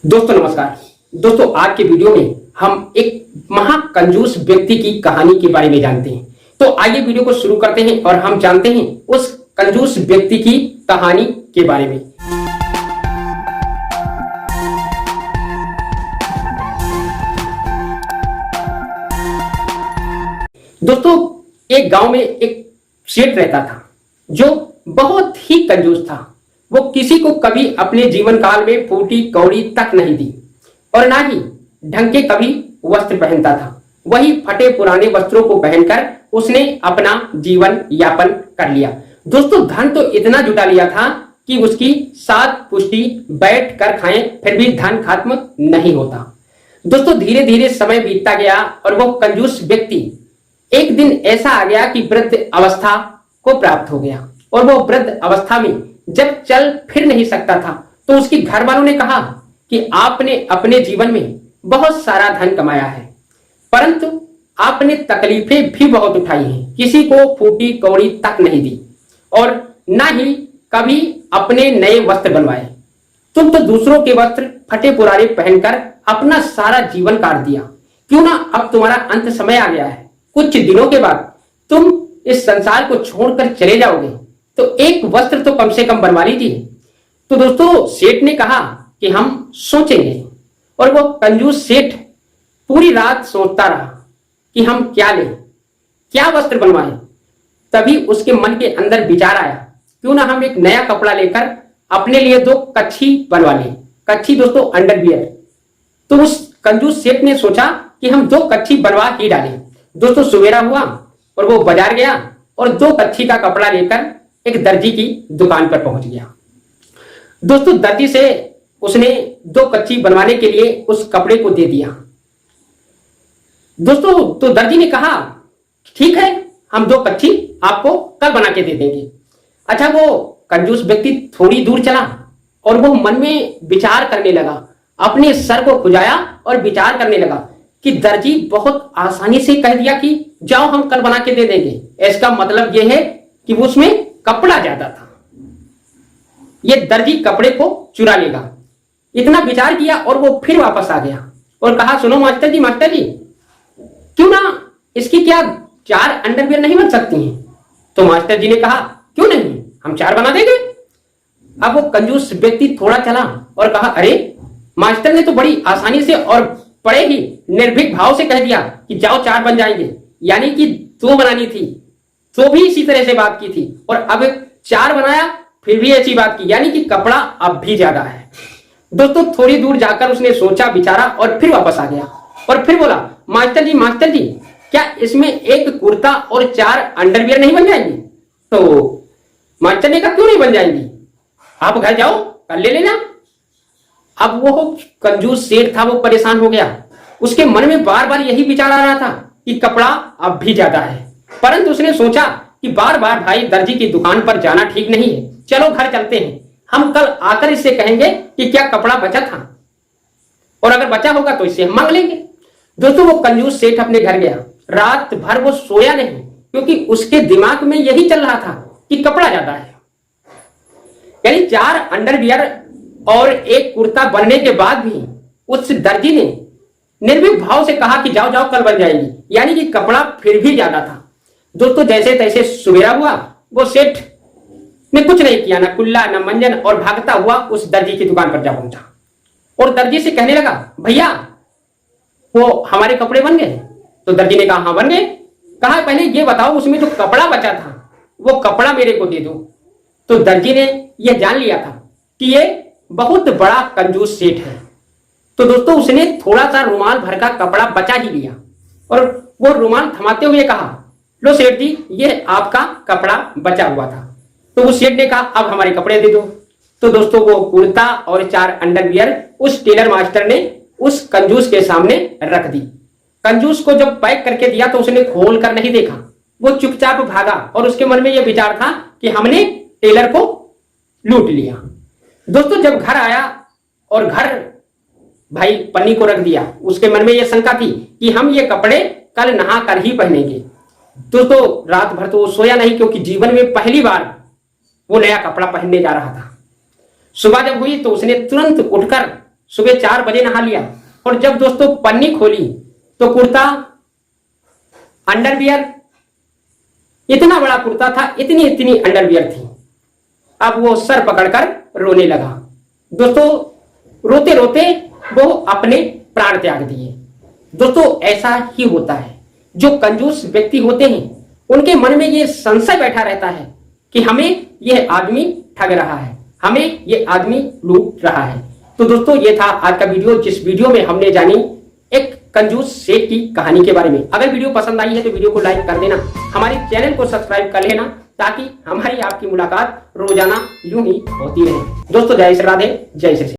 दोस्तों नमस्कार। दोस्तों आज के वीडियो में हम एक महाकंजूस व्यक्ति की कहानी के बारे में जानते हैं। तो आइए वीडियो को शुरू करते हैं और हम जानते हैं उस कंजूस व्यक्ति की कहानी के बारे में। दोस्तों एक गांव में एक सेठ रहता था जो बहुत ही कंजूस था। वो किसी को कभी अपने जीवन काल में फूटी कौड़ी तक नहीं दी और ना ही ढंग के कभी वस्त्र पहनता था। वही फटे पुराने वस्त्रों को पहनकर उसने अपना जीवन यापन कर लिया। दोस्तों धन तो इतना जुटा लिया था कि उसकी 7 पुश्ती बैठ कर खाएं फिर भी धन खत्म नहीं होता। दोस्तों धीरे धीरे समय बीतता गया और वो कंजूस व्यक्ति एक दिन ऐसा आ गया कि वृद्ध अवस्था को प्राप्त हो गया। और वो वृद्ध अवस्था में जब चल फिर नहीं सकता था तो उसके घर वालों ने कहा कि आपने अपने जीवन में बहुत सारा धन कमाया है, परंतु आपने तकलीफें भी बहुत उठाई हैं। किसी को फूटी कौड़ी तक नहीं दी और ना ही कभी अपने नए वस्त्र बनवाए। तुम तो दूसरों के वस्त्र फटे पुराने पहनकर अपना सारा जीवन काट दिया। क्यों ना अब तुम्हारा अंत समय आ गया है। कुछ दिनों के बाद तुम इस संसार को छोड़कर चले जाओगे, तो एक वस्त्र तो कम से कम बनवा लीजिए। तो दोस्तों सेठ ने कहा कि हम सोचेंगे। और वो कंजूस सेठ पूरी रात सोचता रहा कि हम क्या लें, क्या वस्त्र बनवाएं। तभी उसके मन के अंदर विचार आया, क्यों ना हम एक नया कपड़ा लेकर अपने लिए 2 कच्छी बनवा लें। कच्छी दोस्तों अंडरवियर। तो उस कंजूस सेठ ने सोचा कि हम 2 कच्छी बनवा ही डालें। दोस्तों सवेरा हुआ और वो बाजार गया और 2 कच्छी का कपड़ा लेकर एक दर्जी की दुकान पर पहुंच गया। दोस्तों दर्जी से उसने 2 कच्छी बनवाने के लिए उस कपड़े को दे दिया। दोस्तों तो दर्जी ने कहा ठीक है, हम 2 कच्छी आपको कल बना के दे देंगे। अच्छा वो कंजूस व्यक्ति थोड़ी दूर चला और वो मन में विचार करने लगा। अपने सर को खुजाया और विचार करने लगा कि दर्जी बहुत आसानी से कह दिया कि जाओ हम कल बना के दे देंगे। इसका मतलब यह है कि उसमें कपड़ा ज्यादा था, ये दर्जी कपड़े को चुरा लेगा। इतना विचार किया और वो फिर वापस आ गया और कहा सुनो मास्टर जी क्यों ना इसकी क्या 4 अंडरवियर नहीं बन सकती हैं। तो मास्टर जी ने कहा क्यों नहीं, हम 4 बना देंगे। अब वो कंजूस व्यक्ति थोड़ा चला और कहा अरे मास्टर ने तो बड़ी आसानी से और बड़े ही निर्भीक भाव से कह दिया कि जाओ 4 बन जाएंगे, यानी कि 2 बनानी थी तो भी इसी तरह से बात की थी और अब 4 बनाया फिर भी ऐसी बात की, यानी कि कपड़ा अब भी ज्यादा है। दोस्तों थोड़ी दूर जाकर उसने सोचा विचारा और फिर वापस आ गया और फिर बोला मास्टर जी क्या इसमें 1 कुर्ता और 4 अंडरवियर नहीं बन जाएंगी। तो मास्टर ने कहा क्यों नहीं बन जाएंगी, आप घर जाओ कल ले लेना। अब वो कंजूस सेठ था, वो परेशान हो गया। उसके मन में बार बार यही विचार आ रहा था कि कपड़ा अब भी ज्यादा है, परंतु उसने सोचा कि बार बार भाई दर्जी की दुकान पर जाना ठीक नहीं है, चलो घर चलते हैं। हम कल आकर इससे कहेंगे कि क्या कपड़ा बचा था और अगर बचा होगा तो इससे हम मांग लेंगे। दोस्तों वो कंजूस सेठ अपने घर गया। रात भर वो सोया नहीं क्योंकि उसके दिमाग में यही चल रहा था कि कपड़ा ज्यादा है। यानी 4 अंडरवियर और 1 कुर्ता बनने के बाद भी उस दर्जी ने निर्भीक भाव से कहा कि जाओ जाओ कल बन जाएगी, यानी कि कपड़ा फिर भी ज्यादा था। दोस्तों जैसे तैसे सवेरा हुआ, वो सेठ ने कुछ नहीं किया, ना कुल्ला ना मंजन, और भागता हुआ उस दर्जी की दुकान पर जा पहुंचा और दर्जी से कहने लगा भैया वो हमारे कपड़े बन गए। तो दर्जी ने कहा हाँ बन गए। कहा पहले ये बताओ उसमें जो कपड़ा बचा था वो कपड़ा मेरे को दे दो। तो दर्जी ने यह जान लिया था कि ये बहुत बड़ा कंजूस सेठ है। तो दोस्तों उसने थोड़ा सा रुमाल भर का कपड़ा बचा ही लिया और वो रुमाल थमाते हुए कहा लो सेठ जी ये आपका कपड़ा बचा हुआ था। तो उस सेठ ने कहा अब हमारे कपड़े दे दो। तो दोस्तों वो कुर्ता और 4 अंडरवियर उस टेलर मास्टर ने उस कंजूस के सामने रख दी। कंजूस को जब पैक करके दिया तो उसने खोल कर नहीं देखा, वो चुपचाप भागा और उसके मन में यह विचार था कि हमने टेलर को लूट लिया। दोस्तों जब घर आया और घर भाई पन्नी को रख दिया, उसके मन में यह शंका थी कि हम ये कपड़े कल नहा कर ही पहनेंगे। दोस्तों रात भर तो वो सोया नहीं क्योंकि जीवन में पहली बार वो नया कपड़ा पहनने जा रहा था। सुबह जब हुई तो उसने तुरंत उठकर सुबह 4 बजे नहा लिया और जब दोस्तों पन्नी खोली तो कुर्ता, अंडरवियर, इतना बड़ा कुर्ता था, इतनी इतनी अंडरवियर थी। अब वो सर पकड़कर रोने लगा। दोस्तों रोते रोते वो अपने प्राण त्याग दिए। दोस्तों ऐसा ही होता है, जो कंजूस व्यक्ति होते हैं उनके मन में ये संशय बैठा रहता है कि हमें यह आदमी ठग रहा है, हमें ये आदमी लूट रहा है। तो दोस्तों ये था आज का वीडियो, जिस वीडियो में हमने जानी एक कंजूस सेठ की कहानी के बारे में। अगर वीडियो पसंद आई है तो वीडियो को लाइक कर देना, हमारे चैनल को सब्सक्राइब कर लेना, ताकि हमारी आपकी मुलाकात रोजाना यूं ही होती रहे। दोस्तों जय श्री राधे, जय श्री।